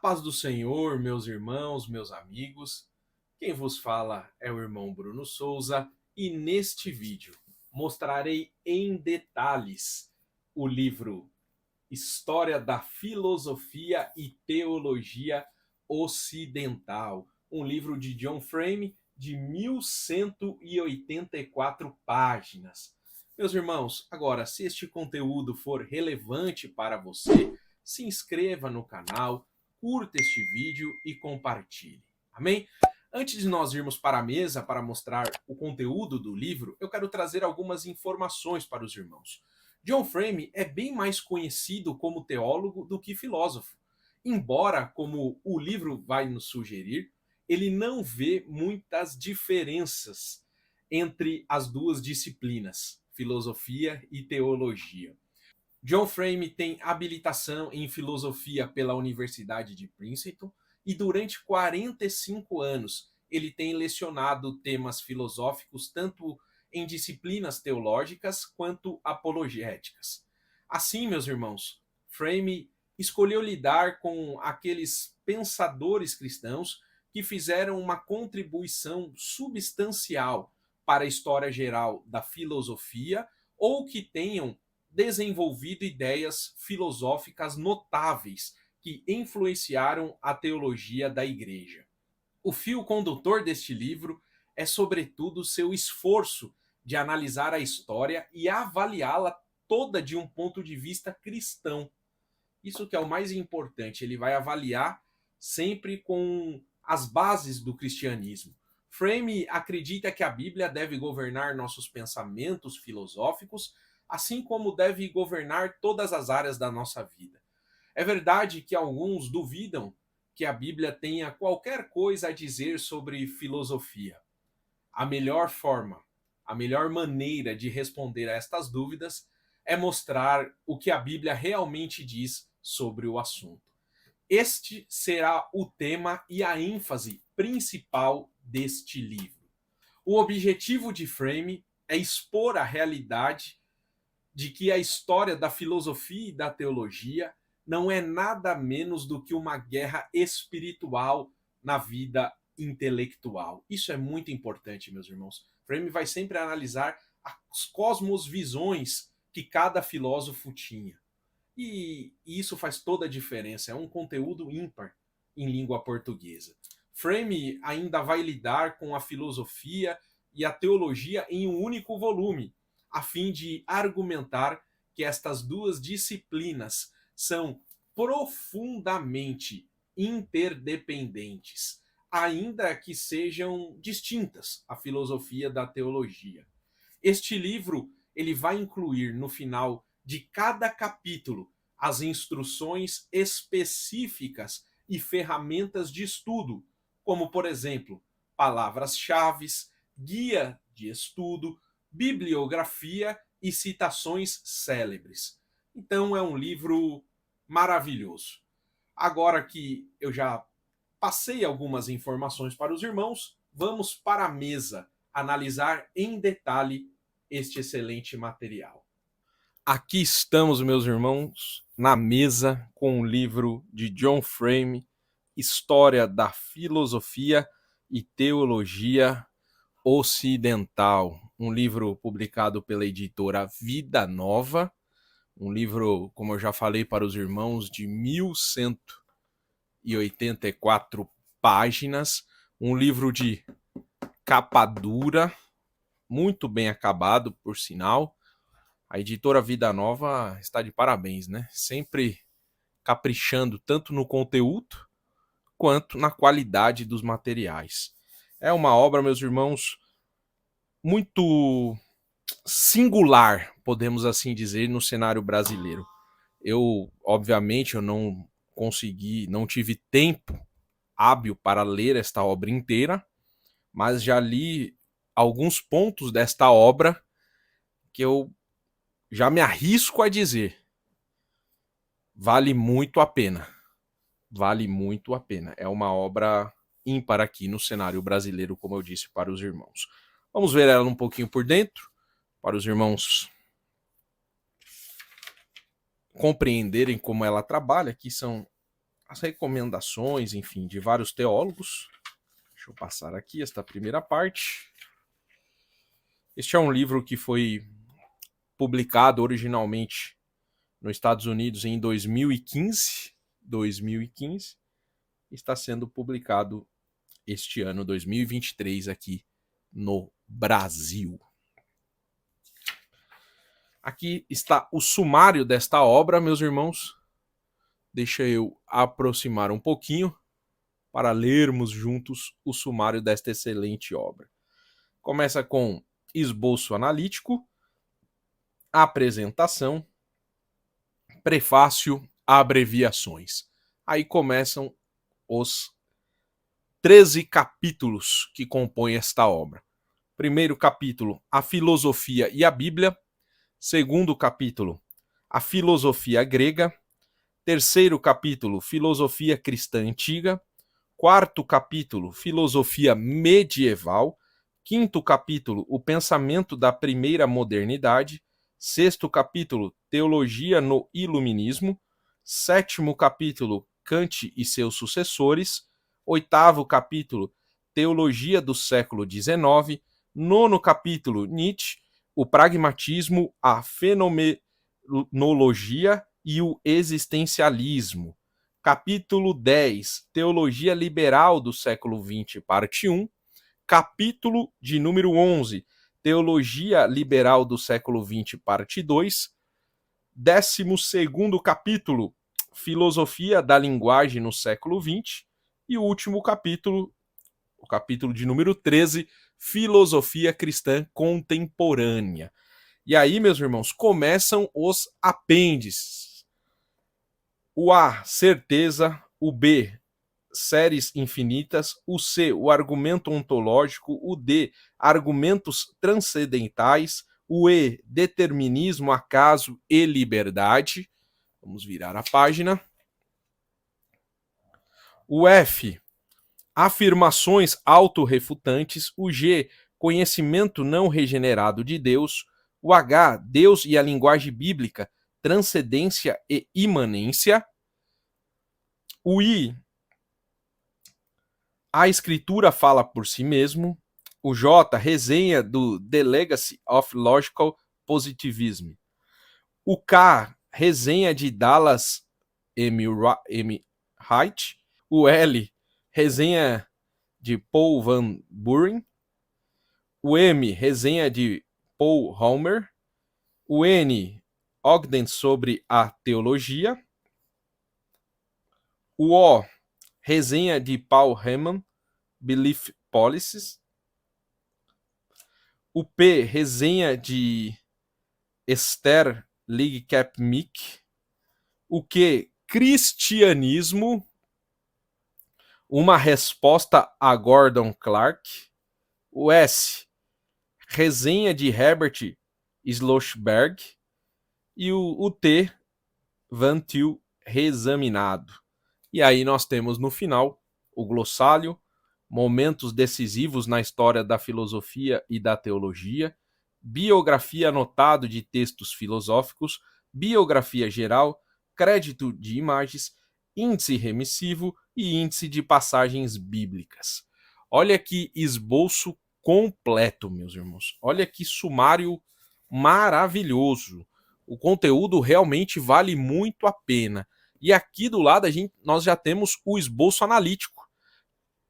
paz do Senhor, meus irmãos, meus amigos. Quem vos fala é o irmão Bruno Souza e neste vídeo mostrarei em detalhes o livro História da Filosofia e Teologia Ocidental, um livro de John Frame de 1184 páginas. Meus irmãos, agora, se este conteúdo for relevante para você, se inscreva no canal, curta este vídeo e compartilhe. Amém? Antes de nós irmos para a mesa para mostrar o conteúdo do livro, eu quero trazer algumas informações para os irmãos. John Frame é bem mais conhecido como teólogo do que filósofo. Embora, como o livro vai nos sugerir, ele não vê muitas diferenças entre as duas disciplinas, filosofia e teologia. John Frame tem habilitação em filosofia pela Universidade de Princeton e durante 45 anos ele tem lecionado temas filosóficos tanto em disciplinas teológicas quanto apologéticas. Assim, meus irmãos, Frame escolheu lidar com aqueles pensadores cristãos que fizeram uma contribuição substancial para a história geral da filosofia ou que tenham desenvolvido ideias filosóficas notáveis que influenciaram a teologia da igreja. O fio condutor deste livro é, sobretudo, seu esforço de analisar a história e avaliá-la toda de um ponto de vista cristão. Isso que é o mais importante, ele vai avaliar sempre com as bases do cristianismo. Frame acredita que a Bíblia deve governar nossos pensamentos filosóficos, assim como deve governar todas as áreas da nossa vida. É verdade que alguns duvidam que a Bíblia tenha qualquer coisa a dizer sobre filosofia. A melhor forma, a melhor maneira de responder a estas dúvidas é mostrar o que a Bíblia realmente diz sobre o assunto. Este será o tema e a ênfase principal deste livro. O objetivo de Frame é expor a realidade de que a história da filosofia e da teologia não é nada menos do que uma guerra espiritual na vida intelectual. Isso é muito importante, meus irmãos. Frame vai sempre analisar as cosmosvisões que cada filósofo tinha. E isso faz toda a diferença. É um conteúdo ímpar em língua portuguesa. Frame ainda vai lidar com a filosofia e a teologia em um único volume, a fim de argumentar que estas duas disciplinas são profundamente interdependentes, ainda que sejam distintas a filosofia da teologia. Este livro ele vai incluir no final de cada capítulo as instruções específicas e ferramentas de estudo, como, por exemplo, palavras-chave, guia de estudo, bibliografia e citações célebres. Então é um livro maravilhoso. Agora que eu já passei algumas informações para os irmãos, vamos para a mesa analisar em detalhe este excelente material. Aqui estamos, meus irmãos, na mesa com o livro de John Frame, História da Filosofia e Teologia Ocidental, um livro publicado pela editora Vida Nova, um livro, como eu já falei para os irmãos, de 1184 páginas, um livro de capa dura, muito bem acabado, por sinal. A editora Vida Nova está de parabéns, né? Sempre caprichando tanto no conteúdo quanto na qualidade dos materiais. É uma obra, meus irmãos, muito singular, podemos assim dizer, no cenário brasileiro. Obviamente, eu não consegui, não tive tempo hábil para ler esta obra inteira, mas já li alguns pontos desta obra que eu já me arrisco a dizer. Vale muito a pena. Vale muito a pena. É uma obra ímpar aqui no cenário brasileiro, como eu disse para os irmãos. Vamos ver ela um pouquinho por dentro, para os irmãos compreenderem como ela trabalha. Aqui são as recomendações, enfim, de vários teólogos. Deixa eu passar aqui esta primeira parte. Este é um livro que foi publicado originalmente nos Estados Unidos em 2015. Está sendo publicado este ano, 2023, aqui no Brasil. Aqui está o sumário desta obra, meus irmãos. Deixa eu aproximar um pouquinho para lermos juntos o sumário desta excelente obra. Começa com esboço analítico, apresentação, prefácio, abreviações. Aí começam os 13 capítulos que compõem esta obra. Primeiro capítulo, a filosofia e a Bíblia. Segundo capítulo, a filosofia grega. Terceiro capítulo, filosofia cristã antiga. Quarto capítulo, filosofia medieval. Quinto capítulo, o pensamento da primeira modernidade. Sexto capítulo, teologia no iluminismo. Sétimo capítulo, Kant e seus sucessores. Oitavo capítulo, teologia do século XIX. Nono capítulo, Nietzsche, o pragmatismo, a fenomenologia e o existencialismo. Capítulo 10, teologia liberal do século XX, parte 1. Capítulo de número 11, teologia liberal do século XX, parte 2. 12º capítulo, filosofia da linguagem no século XX. E o último capítulo, o capítulo de número 13, filosofia cristã contemporânea. E aí, meus irmãos, começam os apêndices. O A, certeza. O B, séries infinitas. O C, o argumento ontológico. O D, argumentos transcendentais. O E, determinismo, acaso e liberdade. Vamos virar a página. O F, afirmações autorrefutantes. O G, conhecimento não regenerado de Deus. O H, Deus e a linguagem bíblica, transcendência e imanência. O I, a escritura fala por si mesmo. O J, resenha do The Legacy of Logical Positivism. O K, resenha de Dallas M. Wright. O L, resenha de Paul Van Buren. O M, resenha de Paul Homer. O N, Ogden sobre a teologia. O O, resenha de Paul Heyman, Belief Policies. O P, resenha de Esther Lightcap-Mick. O Q, cristianismo, uma resposta a Gordon Clark. O S, resenha de Herbert Schlossberg. E o T, Van Til reexaminado. E aí nós temos no final o glossário, momentos decisivos na história da filosofia e da teologia, biografia anotado de textos filosóficos, biografia geral, crédito de imagens, índice remissivo e índice de passagens bíblicas. Olha que esboço completo, meus irmãos. Olha que sumário maravilhoso. O conteúdo realmente vale muito a pena. E aqui do lado nós já temos o esboço analítico.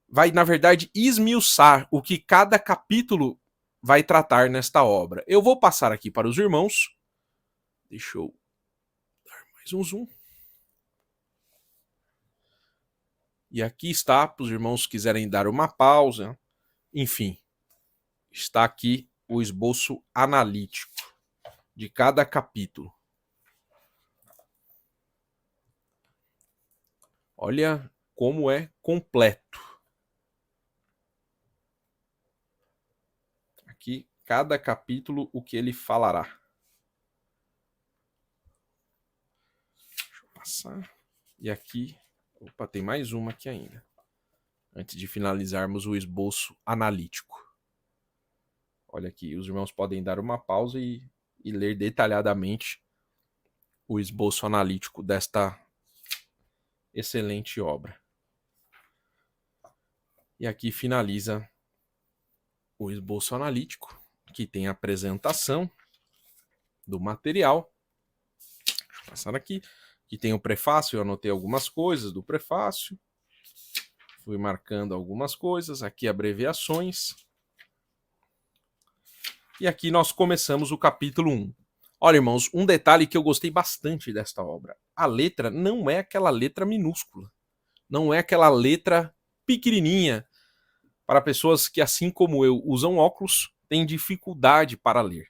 Vai, na verdade, esmiuçar o que cada capítulo vai tratar nesta obra. Eu vou passar aqui para os irmãos. Deixa eu dar mais um zoom. E aqui está, para os irmãos que quiserem dar uma pausa. Enfim, está aqui o esboço analítico de cada capítulo. Olha como é completo. Aqui, cada capítulo, o que ele falará. Deixa eu passar. E aqui, opa, tem mais uma aqui ainda. Antes de finalizarmos o esboço analítico. Olha aqui, os irmãos podem dar uma pausa e ler detalhadamente o esboço analítico desta excelente obra. E aqui finaliza o esboço analítico, que tem a apresentação do material. Deixa eu passar aqui. Aqui tem o prefácio, eu anotei algumas coisas do prefácio. Fui marcando algumas coisas. Aqui abreviações. E aqui nós começamos o capítulo 1. Olha, irmãos, um detalhe que eu gostei bastante desta obra. A letra não é aquela letra minúscula. Não é aquela letra pequenininha para pessoas que, assim como eu, usam óculos, têm dificuldade para ler.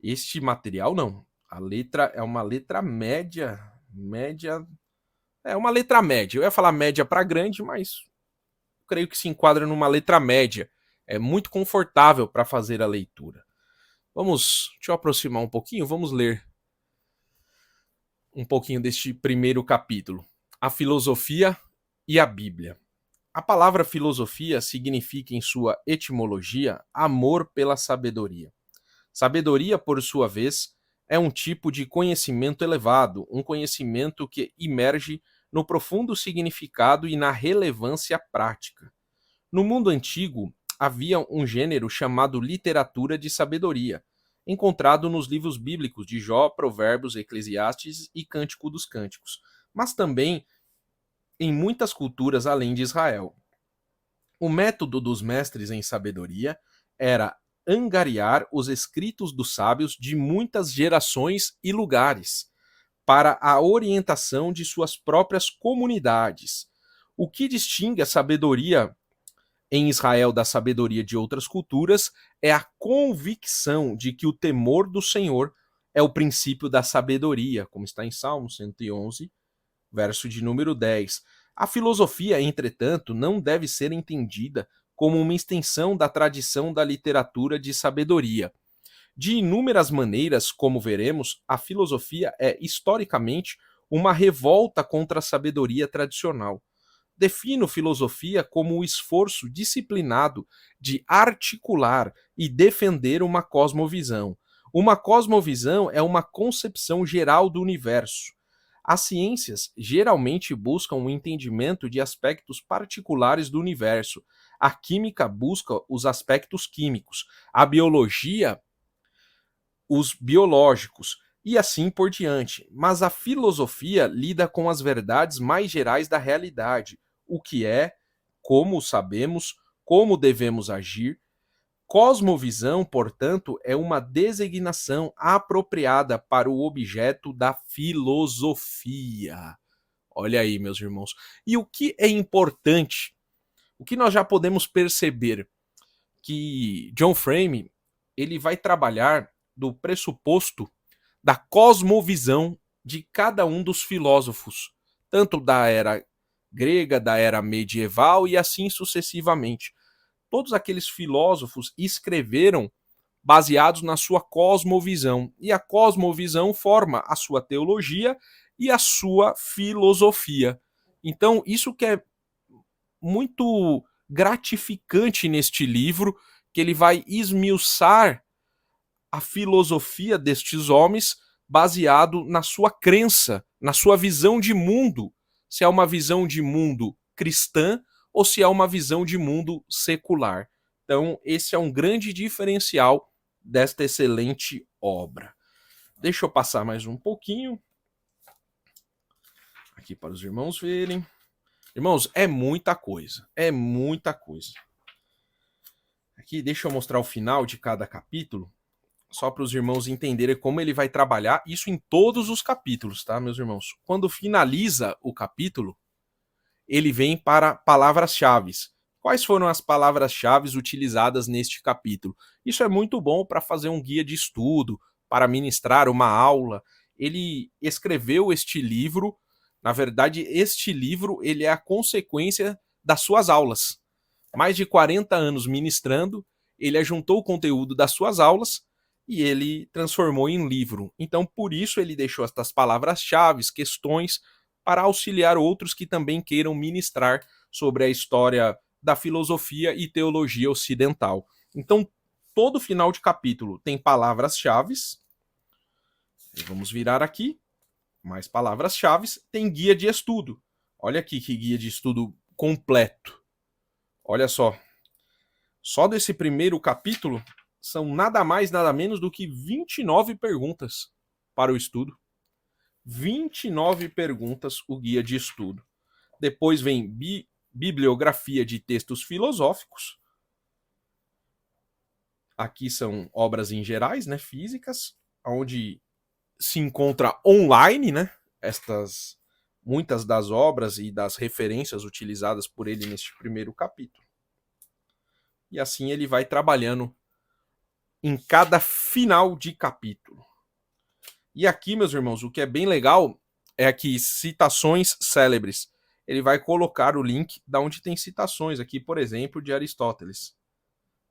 Este material não. A letra é uma letra média. É uma letra média. Eu ia falar média para grande, mas creio que se enquadra numa letra média. É muito confortável para fazer a leitura. Deixa eu aproximar um pouquinho, vamos ler um pouquinho deste primeiro capítulo. A filosofia e a Bíblia. A palavra filosofia significa, em sua etimologia, amor pela sabedoria. Sabedoria, por sua vez, é um tipo de conhecimento elevado, um conhecimento que emerge no profundo significado e na relevância prática. No mundo antigo, havia um gênero chamado literatura de sabedoria, encontrado nos livros bíblicos de Jó, Provérbios, Eclesiastes e Cântico dos Cânticos, mas também em muitas culturas além de Israel. O método dos mestres em sabedoria era angariar os escritos dos sábios de muitas gerações e lugares para a orientação de suas próprias comunidades. O que distingue a sabedoria em Israel da sabedoria de outras culturas é a convicção de que o temor do Senhor é o princípio da sabedoria, como está em Salmo 111, verso de número 10. A filosofia, entretanto, não deve ser entendida como uma extensão da tradição da literatura de sabedoria. De inúmeras maneiras, como veremos, a filosofia é, historicamente, uma revolta contra a sabedoria tradicional. Defino filosofia como o esforço disciplinado de articular e defender uma cosmovisão. Uma cosmovisão é uma concepção geral do universo. As ciências geralmente buscam o entendimento de aspectos particulares do universo. A química busca os aspectos químicos, a biologia, os biológicos, e assim por diante. Mas a filosofia lida com as verdades mais gerais da realidade, o que é, como sabemos, como devemos agir. Cosmovisão, portanto, é uma designação apropriada para o objeto da filosofia. Olha aí, meus irmãos. E o que é importante, o que nós já podemos perceber, que John Frame ele vai trabalhar do pressuposto da cosmovisão de cada um dos filósofos, tanto da era grega, da era medieval e assim sucessivamente. Todos aqueles filósofos escreveram baseados na sua cosmovisão, e a cosmovisão forma a sua teologia e a sua filosofia. Então, isso que é muito gratificante neste livro, que ele vai esmiuçar a filosofia destes homens baseado na sua crença, na sua visão de mundo, se é uma visão de mundo cristã ou se é uma visão de mundo secular. Então, esse é um grande diferencial desta excelente obra. Deixa eu passar mais um pouquinho aqui para os irmãos verem. Irmãos, é muita coisa, é muita coisa. Aqui, deixa eu mostrar o final de cada capítulo, só para os irmãos entenderem como ele vai trabalhar isso em todos os capítulos, tá, meus irmãos? Quando finaliza o capítulo, ele vem para palavras-chave. Quais foram as palavras-chave utilizadas neste capítulo? Isso é muito bom para fazer um guia de estudo, para ministrar uma aula. Ele escreveu este livro, na verdade, este livro ele é a consequência das suas aulas. Mais de 40 anos ministrando, ele ajuntou o conteúdo das suas aulas e ele transformou em livro. Então, por isso ele deixou estas palavras-chave, questões, para auxiliar outros que também queiram ministrar sobre a história da filosofia e teologia ocidental. Então, todo final de capítulo tem palavras-chave. Vamos virar aqui. Mais palavras-chave. Tem guia de estudo. Olha aqui que guia de estudo completo. Olha só. Só desse primeiro capítulo são nada mais, nada menos do que 29 perguntas para o estudo. 29 perguntas o guia de estudo. Depois vem bibliografia de textos filosóficos. Aqui são obras em gerais, né, físicas, onde se encontra online, né, muitas das obras e das referências utilizadas por ele neste primeiro capítulo. E assim ele vai trabalhando em cada final de capítulo. E aqui, meus irmãos, o que é bem legal é aqui citações célebres. Ele vai colocar o link da onde tem citações aqui, por exemplo, de Aristóteles.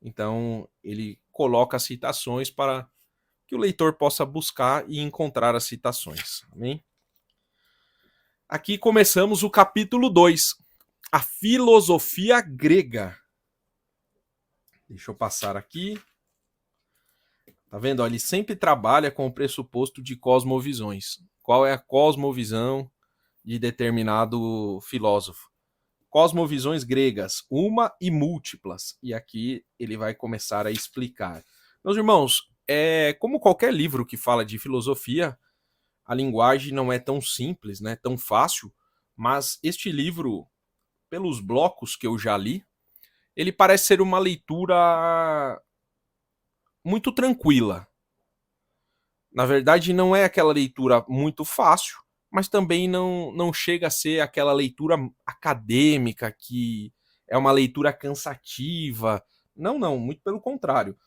Então, ele coloca citações para que o leitor possa buscar e encontrar as citações. Amém? Aqui começamos o capítulo 2, a filosofia grega. Deixa eu passar aqui. Tá vendo? Ele sempre trabalha com o pressuposto de cosmovisões. Qual é a cosmovisão de determinado filósofo? Cosmovisões gregas, uma e múltiplas. E aqui ele vai começar a explicar. Meus irmãos, como qualquer livro que fala de filosofia, a linguagem não é tão simples, né, tão fácil, mas este livro, pelos blocos que eu já li, ele parece ser uma leitura muito tranquila. Na verdade, não é aquela leitura muito fácil, mas também não chega a ser aquela leitura acadêmica que é uma leitura cansativa. Não, muito pelo contrário.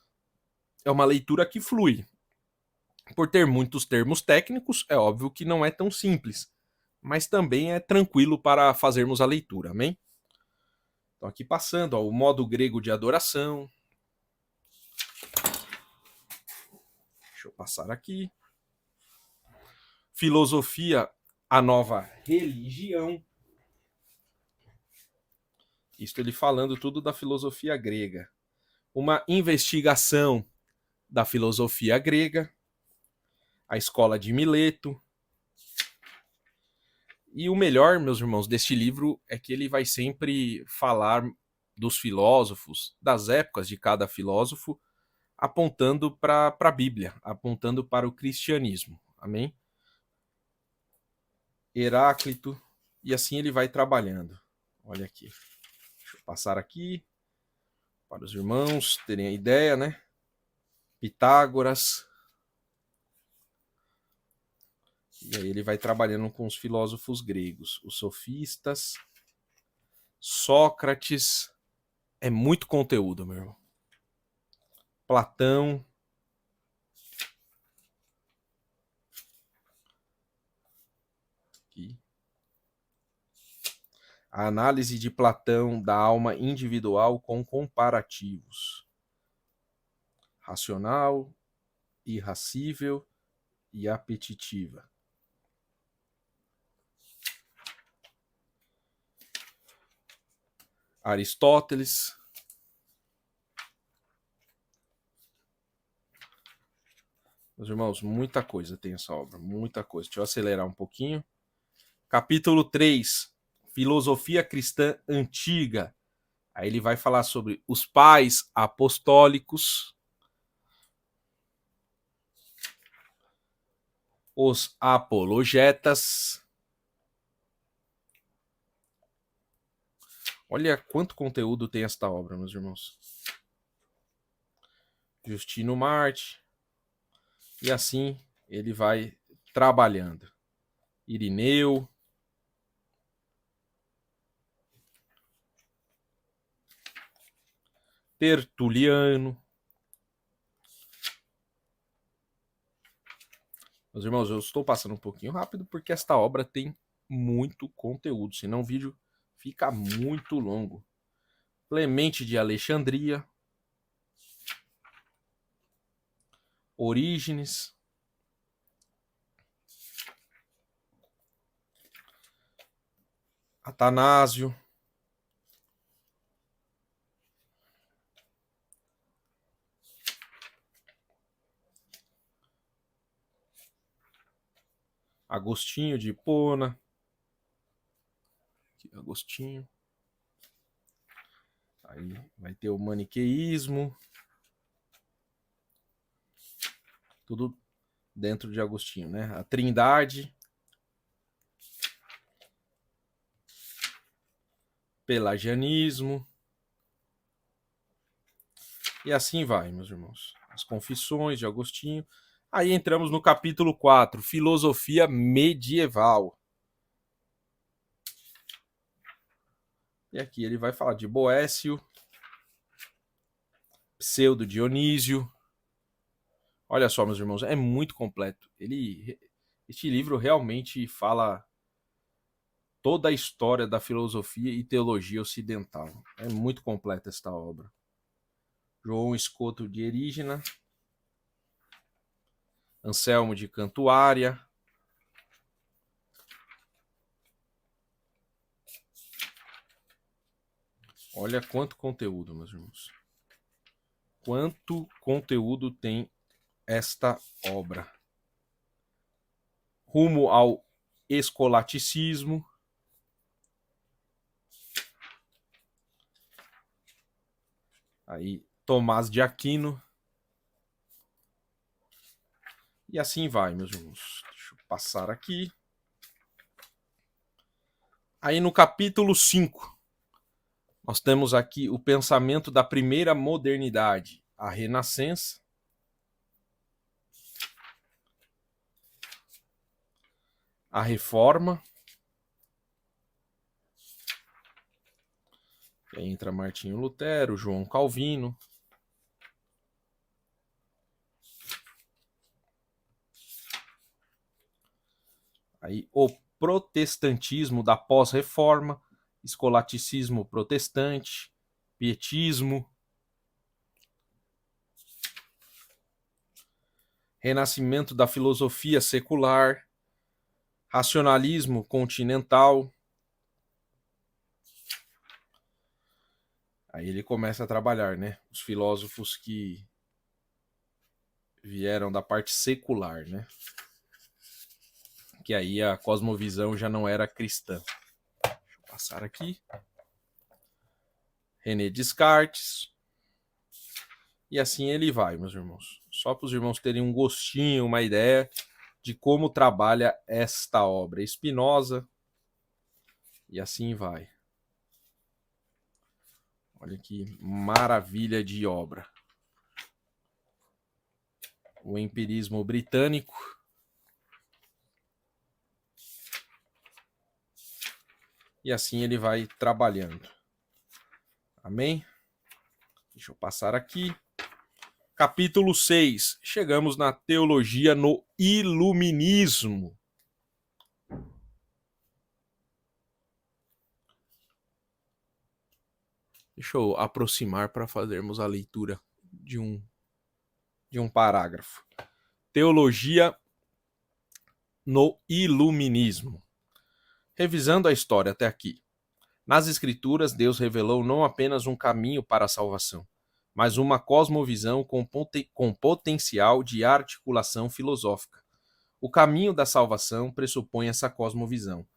É uma leitura que flui. Por ter muitos termos técnicos, é óbvio que não é tão simples, mas também é tranquilo para fazermos a leitura, amém? Então, aqui passando, ó, o modo grego de adoração. Deixa eu passar aqui. Filosofia, a nova religião. Isto ele falando tudo da filosofia grega. Uma investigação da filosofia grega, a escola de Mileto. E o melhor, meus irmãos, deste livro é que ele vai sempre falar dos filósofos, das épocas de cada filósofo, apontando para a Bíblia, apontando para o cristianismo. Amém? Heráclito, e assim ele vai trabalhando. Olha aqui. Deixa eu passar aqui para os irmãos terem a ideia, né? Pitágoras. E aí ele vai trabalhando com os filósofos gregos, os sofistas, Sócrates. É muito conteúdo, meu irmão. Platão. Aqui. A análise de Platão da alma individual com comparativos. Racional, irracível e apetitiva. Aristóteles. Meus irmãos, muita coisa tem essa obra, muita coisa. Deixa eu acelerar um pouquinho. Capítulo 3, Filosofia Cristã Antiga. Aí ele vai falar sobre os pais apostólicos, os apologetas. Olha quanto conteúdo tem esta obra, meus irmãos. Justino Marte. E assim ele vai trabalhando. Irineu. Tertuliano. Meus irmãos, eu estou passando um pouquinho rápido porque esta obra tem muito conteúdo, senão o vídeo fica muito longo. Clemente de Alexandria. Orígenes. Atanásio. Agostinho de Hipona. Agostinho. Aí vai ter o maniqueísmo. Tudo dentro de Agostinho, né? A Trindade. Pelagianismo. E assim vai, meus irmãos. As Confissões de Agostinho. Aí entramos no capítulo 4, Filosofia Medieval. E aqui ele vai falar de Boécio, Pseudo Dionísio. Olha só, meus irmãos, é muito completo. Este livro realmente fala toda a história da filosofia e teologia ocidental. É muito completa esta obra. João Escoto de Erígena, Anselmo de Cantuária, olha quanto conteúdo, meus irmãos. Quanto conteúdo tem esta obra. Rumo ao escolaticismo. Aí, Tomás de Aquino. E assim vai, meus irmãos. Deixa eu passar aqui. Aí no capítulo 5, nós temos aqui o pensamento da primeira modernidade, a Renascença. A Reforma. Aí entra Martinho Lutero, João Calvino. Aí o protestantismo da pós-reforma, escolaticismo protestante, pietismo, renascimento da filosofia secular, racionalismo continental. Aí ele começa a trabalhar, né? Os filósofos que vieram da parte secular, né? Que aí a cosmovisão já não era cristã. Deixa eu passar aqui. René Descartes. E assim ele vai, meus irmãos. Só para os irmãos terem um gostinho, uma ideia de como trabalha esta obra. Spinoza. E assim vai. Olha que maravilha de obra. O empirismo britânico. E assim ele vai trabalhando. Amém? Deixa eu passar aqui. Capítulo 6. Chegamos na teologia no iluminismo. Deixa eu aproximar para fazermos a leitura de um parágrafo. Teologia no iluminismo. Revisando a história até aqui. Nas Escrituras, Deus revelou não apenas um caminho para a salvação, mas uma cosmovisão com potencial de articulação filosófica. O caminho da salvação pressupõe essa cosmovisão.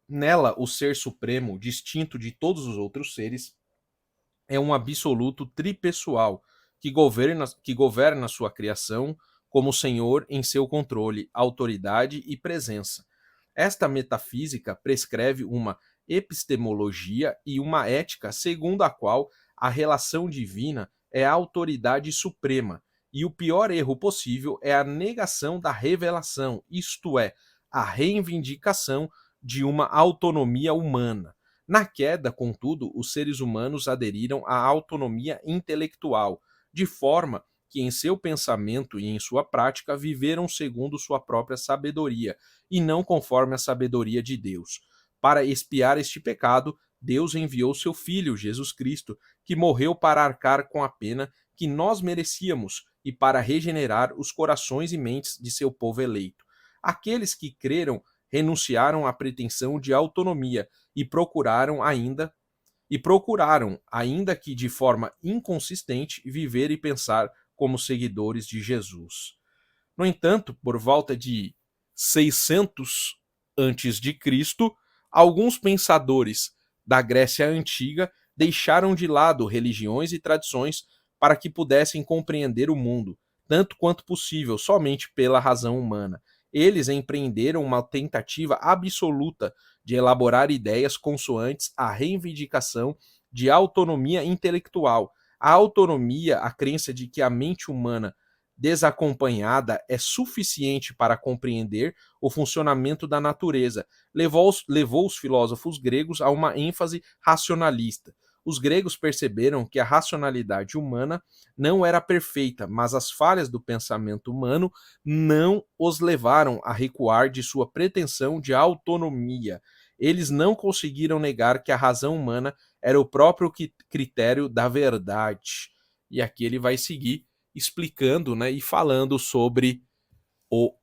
Nela, o ser supremo, distinto de todos os outros seres, é um absoluto tripessoal que governa sua criação como Senhor em seu controle, autoridade e presença. Esta metafísica prescreve uma epistemologia e uma ética segundo a qual a relação divina é a autoridade suprema, e o pior erro possível é a negação da revelação, isto é, a reivindicação de uma autonomia humana. Na queda, contudo, os seres humanos aderiram à autonomia intelectual, de forma que em seu pensamento e em sua prática viveram segundo sua própria sabedoria, e não conforme a sabedoria de Deus. Para expiar este pecado, Deus enviou seu Filho, Jesus Cristo, que morreu para arcar com a pena que nós merecíamos e para regenerar os corações e mentes de seu povo eleito. Aqueles que creram renunciaram à pretensão de autonomia e procuraram, ainda que de forma inconsistente, viver e pensar como seguidores de Jesus. No entanto, por volta de 600 a.C., Alguns pensadores da Grécia Antiga deixaram de lado religiões e tradições para que pudessem compreender o mundo, tanto quanto possível, somente pela razão humana. Eles empreenderam uma tentativa absoluta de elaborar ideias consoantes à reivindicação de autonomia intelectual. A autonomia, a crença de que a mente humana desacompanhada é suficiente para compreender o funcionamento da natureza, levou os filósofos gregos a uma ênfase racionalista. Os gregos perceberam que a racionalidade humana não era perfeita, mas as falhas do pensamento humano não os levaram a recuar de sua pretensão de autonomia. Eles não conseguiram negar que a razão humana era o próprio critério da verdade. E aqui ele vai seguir explicando, né, e falando sobre o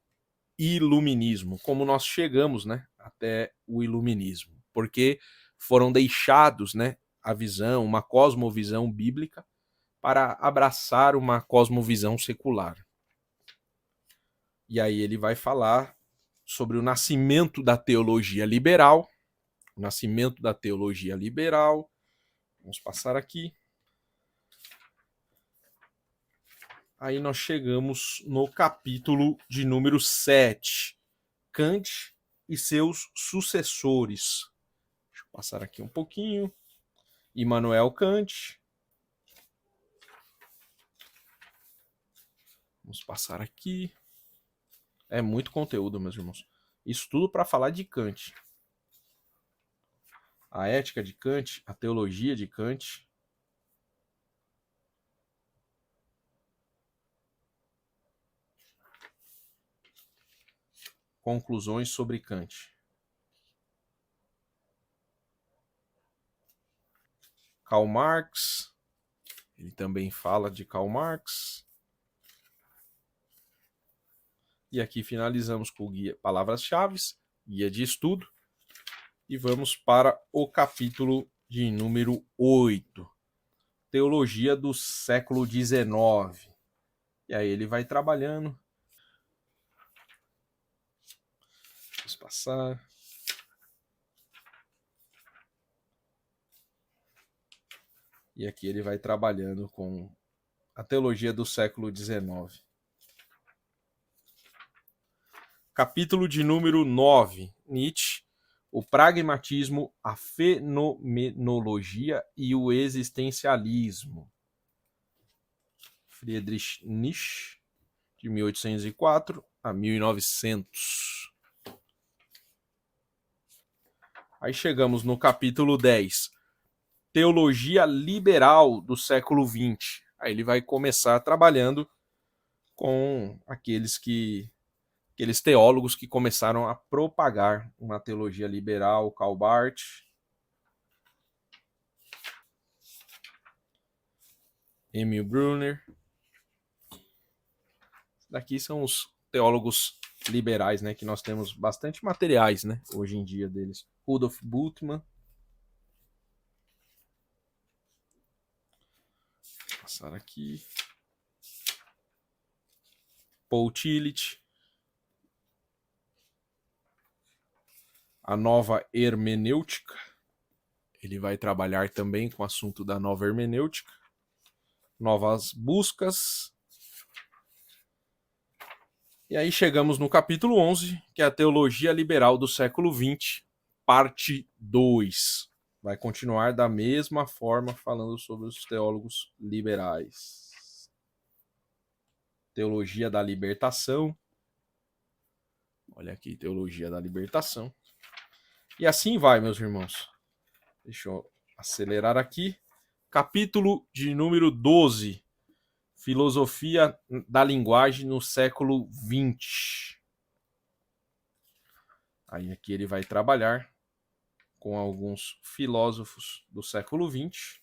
iluminismo, como nós chegamos, né, até o iluminismo, porque foram deixados, né, a visão, uma cosmovisão bíblica para abraçar uma cosmovisão secular. E aí ele vai falar sobre o nascimento da teologia liberal, o nascimento da teologia liberal. Vamos passar aqui. Aí nós chegamos no capítulo de número 7, Kant e seus sucessores. Deixa eu passar aqui um pouquinho. Immanuel Kant. Vamos passar aqui. É muito conteúdo, meus irmãos. Isso tudo para falar de Kant. A ética de Kant, a teologia de Kant. Conclusões sobre Kant. Karl Marx. Ele também fala de Karl Marx. E aqui finalizamos com o guia palavras-chave, guia de estudo. E vamos para o capítulo de número 8. Teologia do século XIX. E aí ele vai trabalhando. Vamos passar. E aqui ele vai trabalhando com a teologia do século XIX. Capítulo de número 9. Nietzsche, o pragmatismo, a fenomenologia e o existencialismo. Friedrich Nietzsche, de 1804 a 1900. Aí chegamos no capítulo 10. Teologia liberal do século XX. Aí ele vai começar trabalhando com aqueles teólogos que começaram a propagar uma teologia liberal, Karl Barth, Emil Brunner. Daqui são os teólogos liberais, né, que nós temos bastante materiais, né, hoje em dia deles. Rudolf Bultmann. Vou passar aqui. Paul Tillich. A nova hermenêutica. Ele vai trabalhar também com o assunto da nova hermenêutica. Novas buscas. E aí chegamos no capítulo 11, que é a teologia liberal do século XX, parte 2. Vai continuar da mesma forma falando sobre os teólogos liberais. Teologia da libertação. Olha aqui, teologia da libertação. E assim vai, meus irmãos. Deixa eu acelerar aqui. Capítulo de número 12. Filosofia da linguagem no século XX. Aí aqui ele vai trabalhar com alguns filósofos do século XX,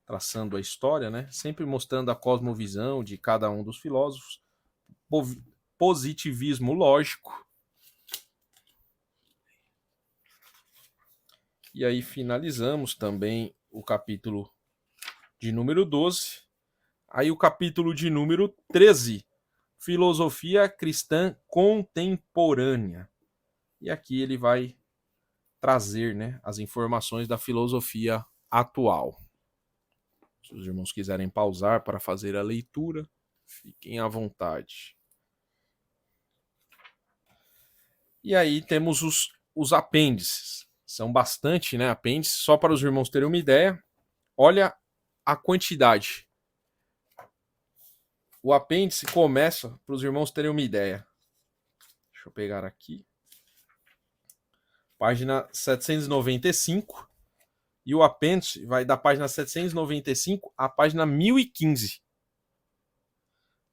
traçando a história, né? Sempre mostrando a cosmovisão de cada um dos filósofos. Positivismo lógico. E aí finalizamos também o capítulo de número 12. Aí o capítulo de número 13, Filosofia Cristã Contemporânea. E aqui ele vai trazer, né, as informações da filosofia atual. Se os irmãos quiserem pausar para fazer a leitura, fiquem à vontade. E aí temos os apêndices. São bastante, né, apêndices. Só para os irmãos terem uma ideia, olha a quantidade. O apêndice começa, para os irmãos terem uma ideia. Deixa eu pegar aqui. Página 795. E o apêndice vai da página 795 à página 1015.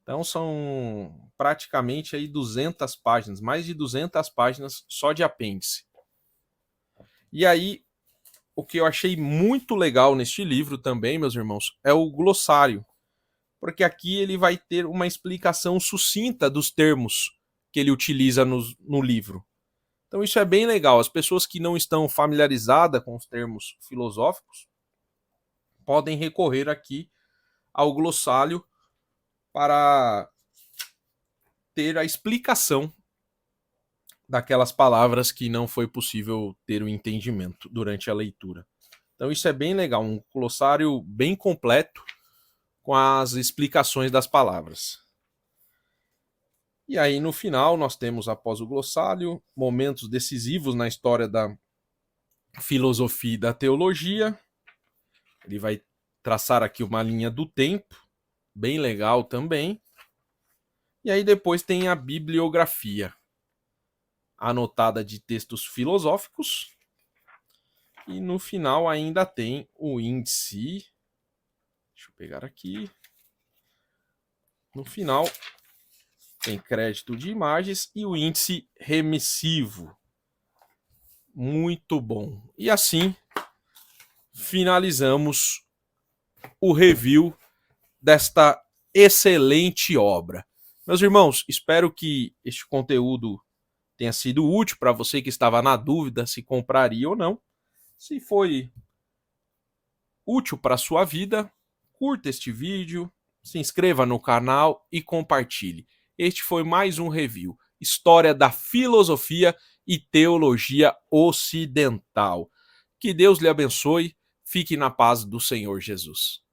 Então são praticamente aí 200 páginas, mais de 200 páginas só de apêndice. E aí, o que eu achei muito legal neste livro também, meus irmãos, é o glossário. Porque aqui ele vai ter uma explicação sucinta dos termos que ele utiliza no livro. Então isso é bem legal. As pessoas que não estão familiarizadas com os termos filosóficos podem recorrer aqui ao glossário para ter a explicação daquelas palavras que não foi possível ter o entendimento durante a leitura. Então isso é bem legal, um glossário bem completo com as explicações das palavras. E aí no final nós temos, após o glossário, momentos decisivos na história da filosofia e da teologia. Ele vai traçar aqui uma linha do tempo, bem legal também. E aí depois tem a bibliografia, anotada de textos filosóficos. E no final ainda tem o índice. Deixa eu pegar aqui. No final tem crédito de imagens e o índice remissivo. Muito bom. E assim finalizamos o review desta excelente obra. Meus irmãos, espero que este conteúdo tenha sido útil para você que estava na dúvida se compraria ou não. Se foi útil para a sua vida, curta este vídeo, se inscreva no canal e compartilhe. Este foi mais um review, História da Filosofia e Teologia Ocidental. Que Deus lhe abençoe, fique na paz do Senhor Jesus.